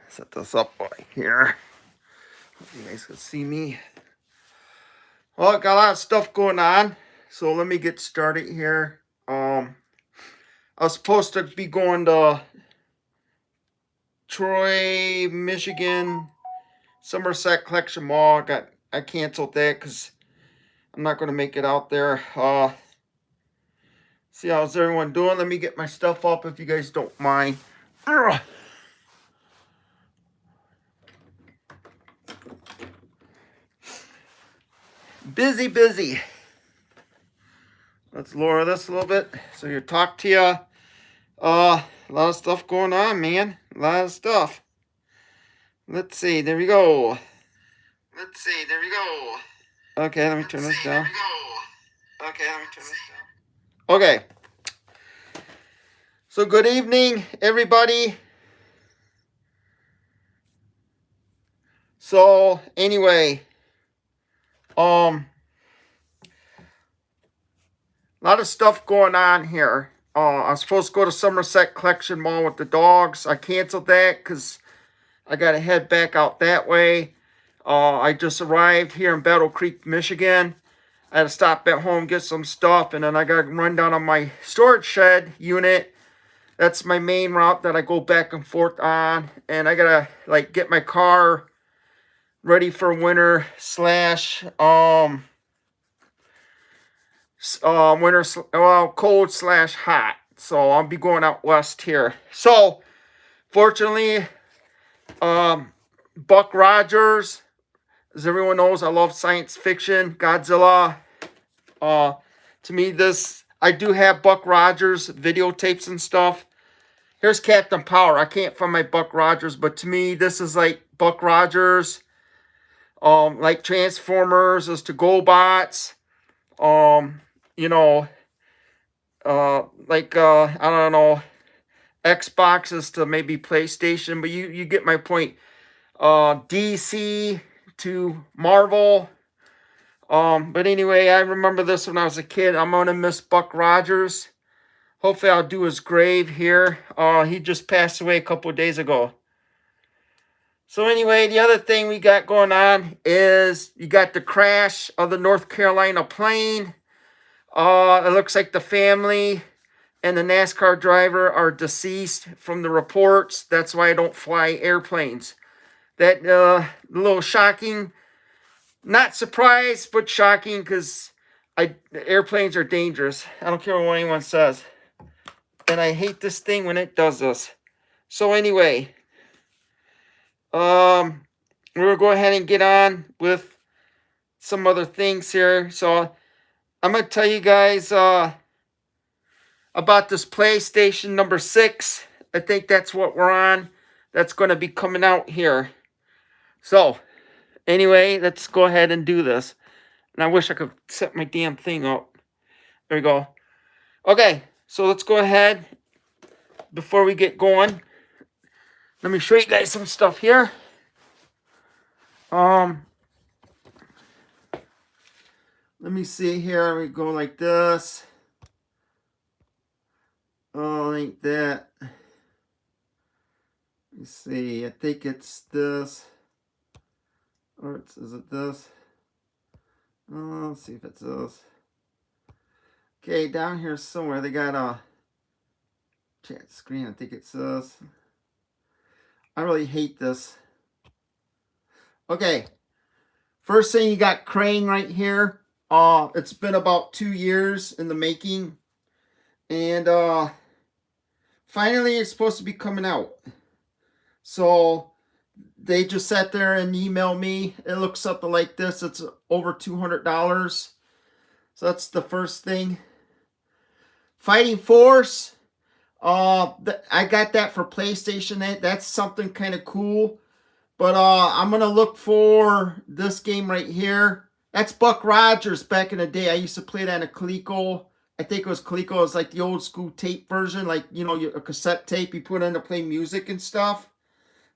Set this up right here. Hope you guys can see me. Well, got a lot of stuff going on, so let me get started here. I was supposed to be going to Troy, Michigan, Somerset Collection Mall. I canceled that because I'm not going to make it out there. See how's everyone doing? Let me get my stuff up if you guys don't mind. Ugh. Busy. Let's lower this a little bit so you talk to you. A lot of stuff going on, man. A lot of stuff. Let's see. There we go. Okay, let me turn this down. Okay. So good evening, everybody. So anyway, a lot of stuff going on here. I was supposed to go to Somerset Collection Mall with the dogs. I canceled that because I got to head back out that way. I just arrived here in Battle Creek, Michigan. I had to stop at home, get some stuff, and then I got to run down on my storage shed unit. That's my main route that I go back and forth on. And I got to get my car ready for winter slash cold slash hot. So I'll be going out west here. So fortunately, Buck Rogers, as everyone knows, I love science fiction, Godzilla. To me, I do have Buck Rogers videotapes and stuff. Here's Captain Power. I can't find my Buck Rogers, but to me, this is like Buck Rogers. Like Transformers as to GoBots. I don't know, Xboxes to maybe PlayStation, but you get my point. DC to Marvel. But anyway, I remember this when I was a kid. I'm gonna miss Buck Rogers. Hopefully I'll do his grave here. He just passed away a couple of days ago. So anyway, the other thing we got going on is you got the crash of the North Carolina plane. It looks like the family and the NASCAR driver are deceased from the reports. That's why I don't fly airplanes. That a little shocking. Not surprised, but shocking because airplanes are dangerous. I don't care what anyone says. And I hate this thing when it does this. So anyway, we're going to go ahead and get on with some other things here. So I'm going to tell you guys about this PlayStation number 6. I think that's what we're on. That's going to be coming out here. So anyway, let's go ahead and do this. And I wish I could set my damn thing up. There we go. Okay, so let's go ahead. Before we get going, let me show you guys some stuff here. Let me see here. We go like this. Oh, like that. Let me see. I think it's this. Or is it this? Let's see if it's this. Okay, down here somewhere they got a chat screen. I think it's this. I really hate this. Okay. First thing, you got Crane right here. It's been about 2 years in the making. And finally it's supposed to be coming out. So they just sat there and emailed me. It looks something like this. It's over $200. So that's the first thing. Fighting Force. I got that for PlayStation. That's something kind of cool. But I'm going to look for this game right here. That's Buck Rogers back in the day. I used to play that in a Coleco I think it was Coleco. It was like the old school tape version, like, you know, a cassette tape you put in to play music and stuff.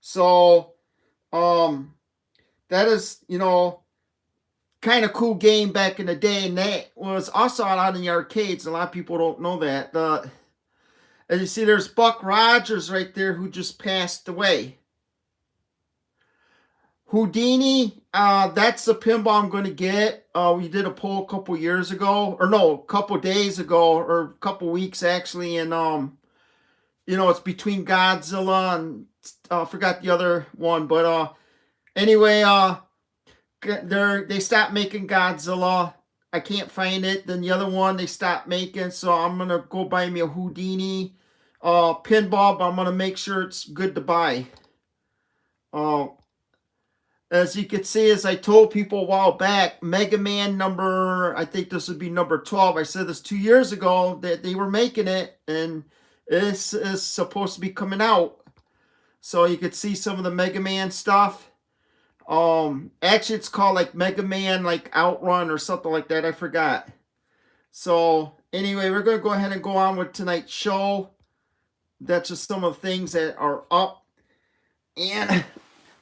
So, that is, you know, kind of cool game back in the day, and that was also out in the arcades. A lot of people don't know that. As you see, there's Buck Rogers right there who just passed away. Houdini, that's the pinball I'm going to get. We did a poll a couple years ago, or no, a couple days ago, or a couple weeks actually, and you know, it's between Godzilla and I forgot the other one, but anyway, they stopped making Godzilla. I can't find it. Then the other one they stopped making, so I'm gonna go buy me a Houdini pinball, but I'm gonna make sure it's good to buy. As you can see, as I told people a while back, Mega Man number, I think this would be number 12. I said this 2 years ago that they were making it, and this is supposed to be coming out. So you could see some of the Mega Man stuff. Actually, it's called like Mega Man like Outrun or something like that. I forgot. So anyway, we're going to go ahead and go on with tonight's show. That's just some of the things that are up. And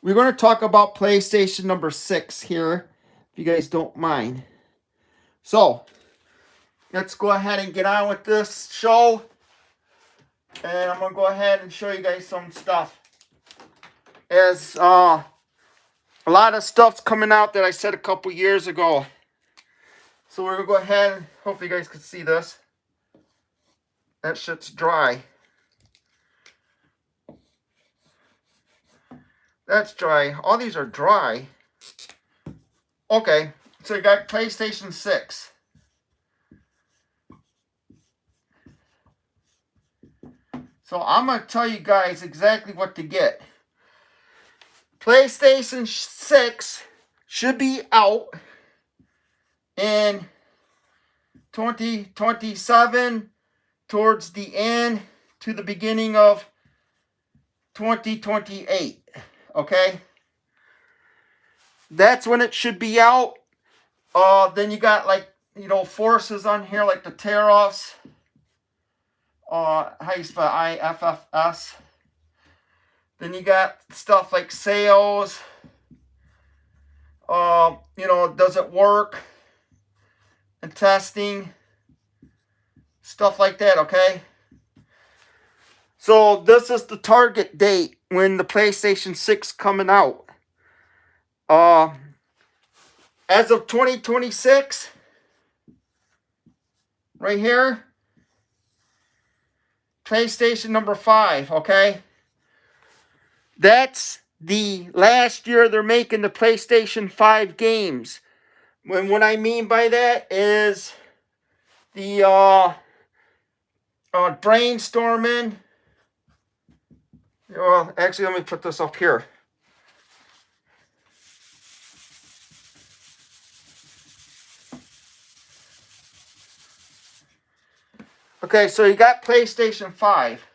we're going to talk about PlayStation number 6 here, if you guys don't mind. So, let's go ahead and get on with this show. And I'm going to go ahead and show you guys some stuff. As a lot of stuff's coming out that I said a couple years ago. So we're going to go ahead and hopefully you guys can see this. That shit's dry. That's dry. All these are dry. Okay, so you got PlayStation 6. So I'm going to tell you guys exactly what to get. PlayStation 6 should be out in 2027, towards the end to the beginning of 2028. Okay, that's when it should be out. Then you got like, you know, forces on here like the tear-offs. How you spell IFFS? Then you got stuff like sales. You know, does it work? And testing. Stuff like that, okay? So this is the target date when the PlayStation 6 coming out. As of 2026, right here, PlayStation number 5, okay? That's the last year they're making the PlayStation 5 games. When what I mean by that is the brainstorming. Well, actually, let me put this up here. Okay, so you got PlayStation 5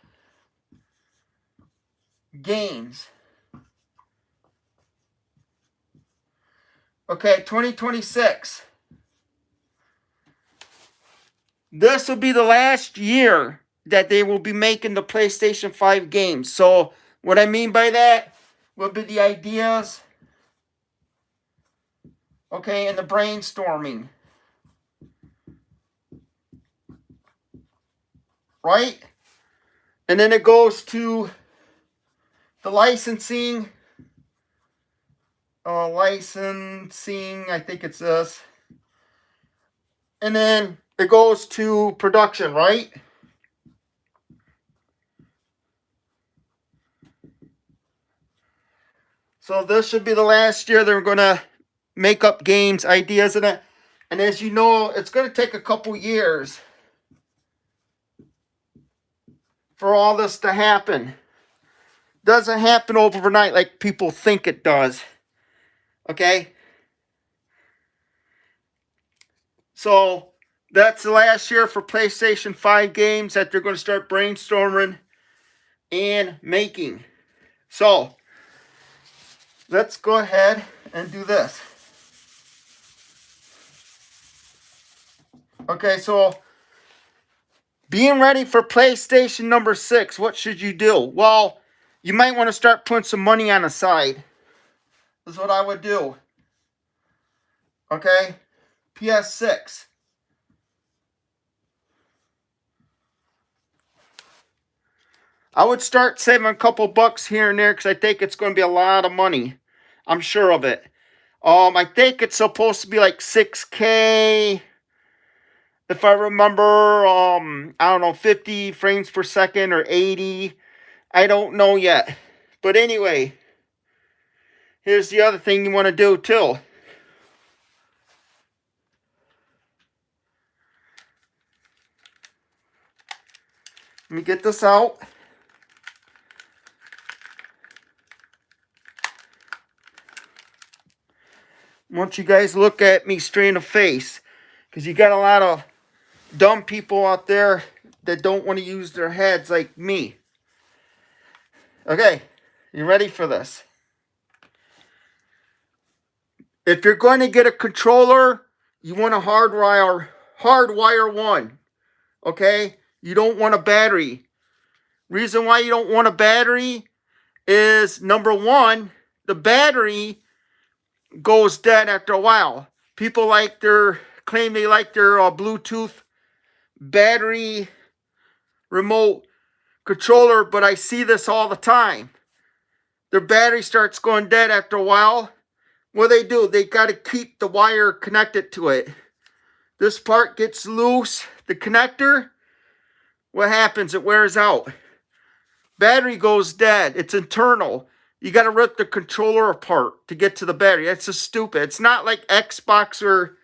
games. Okay, 2026. This will be the last year that they will be making the PlayStation 5 games. So what I mean by that will be the ideas, okay, and the brainstorming. Right? And then it goes to the licensing. I think it's this. And then it goes to production, right? So this should be the last year they're going to make up games, ideas in it. And as you know, it's going to take a couple years for all this to happen. Doesn't happen overnight like people think it does. Okay? So that's the last year for PlayStation 5 games that they're going to start brainstorming and making. So let's go ahead and do this. Okay, so Being ready for PlayStation number 6, what should you do? Well, you might want to start putting some money on the side. That's what I would do. Okay? PS6. I would start saving a couple bucks here and there because I think it's going to be a lot of money. I'm sure of it. I think it's supposed to be like 6K. If I remember, I don't know, 50 frames per second or 80. I don't know yet. But anyway, here's the other thing you want to do too. Let me get this out. I want you guys to look at me straight in the face. Because you got a lot of dumb people out there that don't want to use their heads like me. Okay, you ready for this? If you're going to get a controller, you want a hardwire one. Okay? You don't want a battery. Reason why you don't want a battery is, number one, the battery goes dead after a while. People claim they like their Bluetooth battery remote controller, but I see this all the time. Their battery starts going dead after a while. What do? They got to keep the wire connected to it. This part gets loose, the connector. What happens? It wears out. Battery goes dead. It's internal. You got to rip the controller apart to get to the battery. That's just stupid. It's not like Xbox where,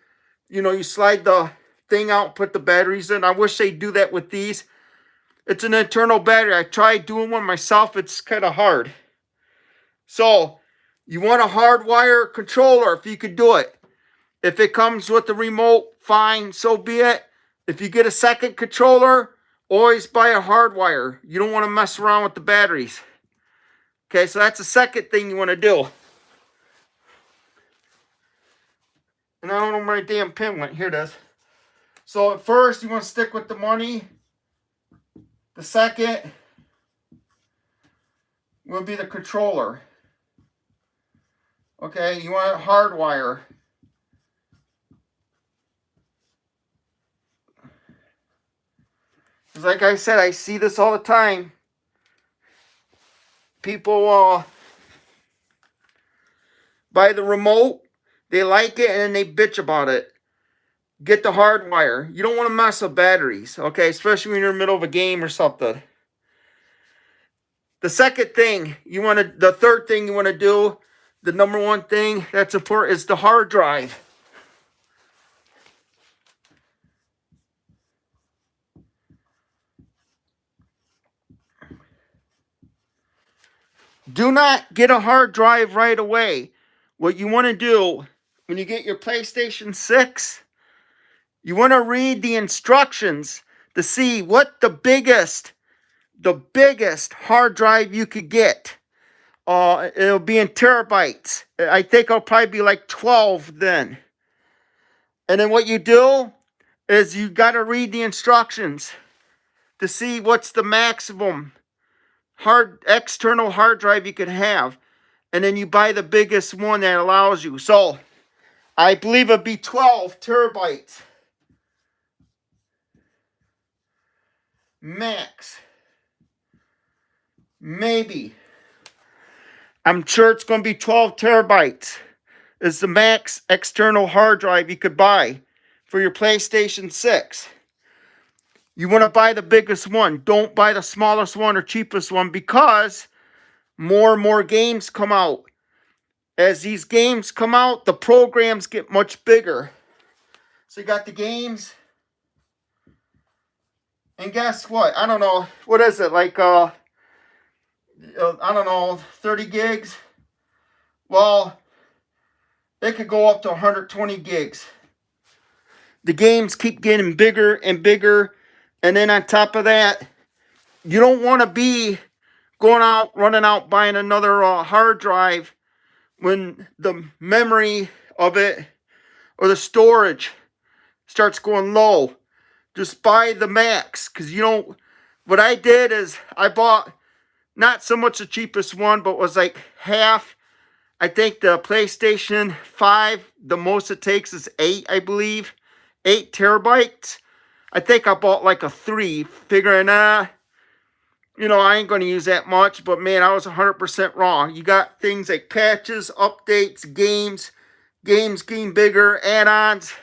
you slide the thing out and put the batteries in. I wish they'd do that with these. It's an internal battery. I tried doing one myself. It's kind of hard. So, you want a hardwire controller if you could do it. If it comes with the remote, fine, so be it. If you get a second controller, always buy a hardwire. You don't want to mess around with the batteries. Okay, so that's the second thing you want to do. And I don't know where my damn pin went. Here it is. So at first, you want to stick with the money. The second will be the controller. Okay, you want a hardwire. Because like I said, I see this all the time. People buy the remote, they like it, and then they bitch about it. Get the hardwire. You don't want to mess with batteries, okay? Especially when you're in the middle of a game or something. The third thing you want to do, the number one thing that's important is the hard drive. Do not get a hard drive right away. What you want to do when you get your PlayStation 6, you want to read the instructions to see what the biggest hard drive you could get. It'll be in terabytes. I think it'll probably be like 12 then. And then what you do is you got to read the instructions to see what's the maximum external hard drive you could have. And then you buy the biggest one that allows you. So, I believe it'd be 12 terabytes. Max. Maybe. I'm sure it's going to be 12 terabytes. Is the max external hard drive you could buy for your PlayStation 6. You want to buy the biggest one. Don't buy the smallest one or cheapest one, because more and more games come out. As these games come out, the programs get much bigger. So you got the games. And guess what? I don't know. What is it? Like, I don't know, 30 gigs? Well, they could go up to 120 gigs. The games keep getting bigger and bigger. And then on top of that, you don't want to be running out, buying another hard drive when the memory of it or the storage starts going low. just buy the max. Because, you know, what I did is I bought not so much the cheapest one, but was like half. I think the PlayStation 5, the most it takes is 8, I believe. 8 terabytes. I think I bought like a 3, figuring, you know, I ain't going to use that much. But, man, I was 100% wrong. You got things like patches, updates, games getting bigger, add-ons.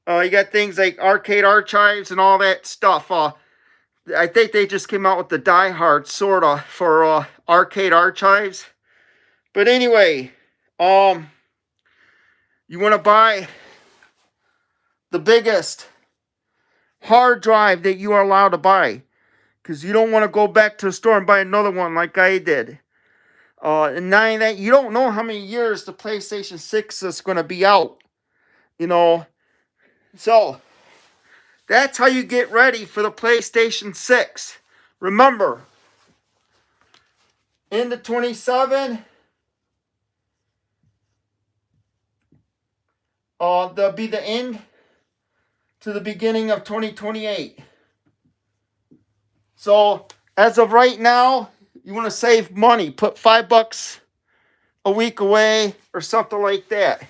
You got things like arcade archives and all that stuff. I think they just came out with the Die Hard, sort of, for arcade archives. But anyway, you want to buy the biggest hard drive that you are allowed to buy, because you don't want to go back to the store and buy another one like I did. And not that, you don't know how many years the PlayStation 6 is going to be out, you know. So that's how you get ready for the PlayStation 6. Remember, into 27, there'll be the end to the beginning of 2028. So as of right now, you want to save money. Put $5 a week away or something like that.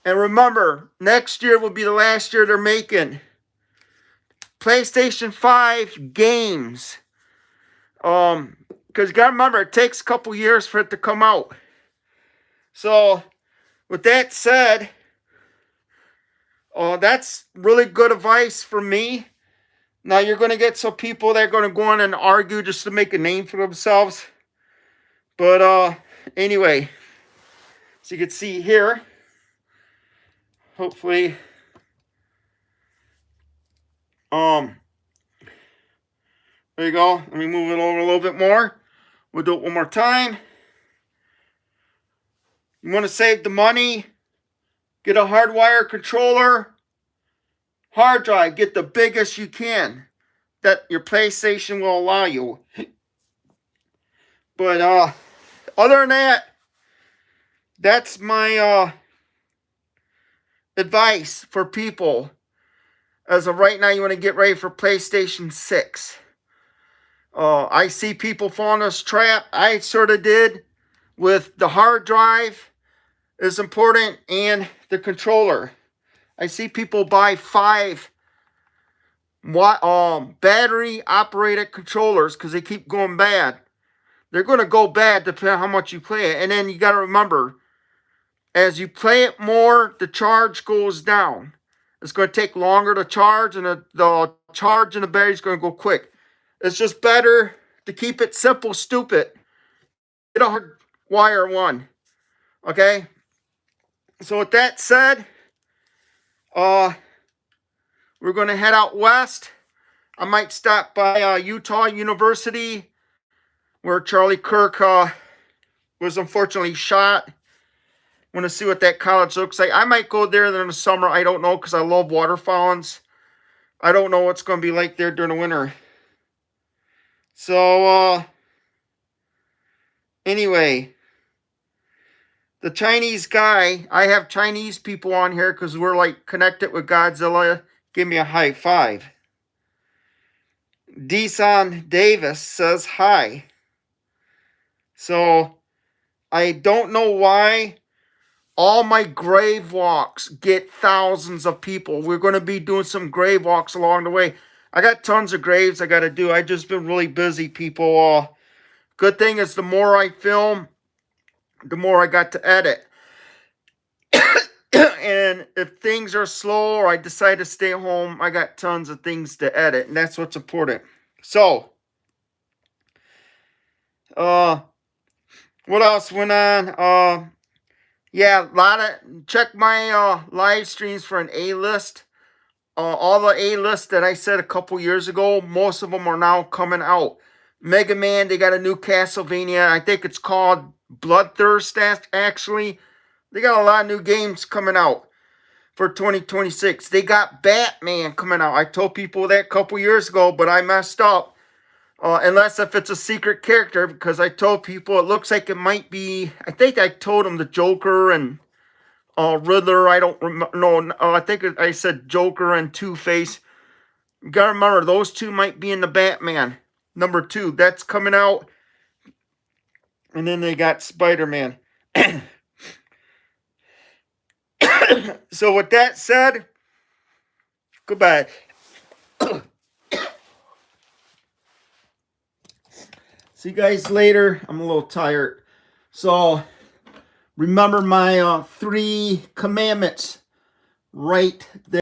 And remember, next year will be the last year they're making PlayStation 5 games. Because you got to remember, it takes a couple years for it to come out. So, with that said, that's really good advice for me. Now, you're going to get some people that are going to go on and argue just to make a name for themselves. But, anyway, so you can see here, hopefully, there you go. Let me move it over a little bit more. We'll do it one more time. You want to save the money? Get a hardwire controller. Hard drive. Get the biggest you can that your PlayStation will allow you. But other than that, that's my advice for people. As of right now, you want to get ready for PlayStation 6. I see people fall in this trap. I sort of did with the hard drive is important and the controller. I see people buy 5 battery operated controllers because they keep going bad. They're going to go bad depending on how much you play it. And then you got to remember, as you play it more, the charge goes down. It's going to take longer to charge, and the charge in the battery is going to go quick. It's just better to keep it simple, stupid. Get a hard wire one. Okay? So with that said, we're going to head out west. I might stop by Utah University, where Charlie Kirk was unfortunately shot. Want to see what that college looks like. I might go there in the summer. I don't know, because I love waterfalls. I don't know what's going to be like there during the winter. So, anyway, the Chinese guy, I have Chinese people on here because we're like connected with Godzilla. Give me a high five. Deson Davis says hi. So, I don't know why all my grave walks get thousands of people. We're going to be doing some grave walks along the way. I got tons of graves I got to do. I just been really busy, people. Good thing is the more I film, the more I got to edit. And if things are slow or I decide to stay home, I got tons of things to edit. And that's what's important. So, what else went on? Yeah, check my live streams for an A-list. All the A-lists that I said a couple years ago, most of them are now coming out. Mega Man, they got a new Castlevania. I think it's called Bloodthirst, actually. They got a lot of new games coming out for 2026. They got Batman coming out. I told people that a couple years ago, but I messed up. Unless if it's a secret character, because I told people it looks like it might be, I think I told them the Joker and Riddler. I don't remember. No, I think I said Joker and Two-Face. You gotta remember, those two might be in the Batman. Number 2, that's coming out. And then they got Spider-Man. So with that said, goodbye. See you guys later. I'm a little tired. So remember my 3 commandments right there.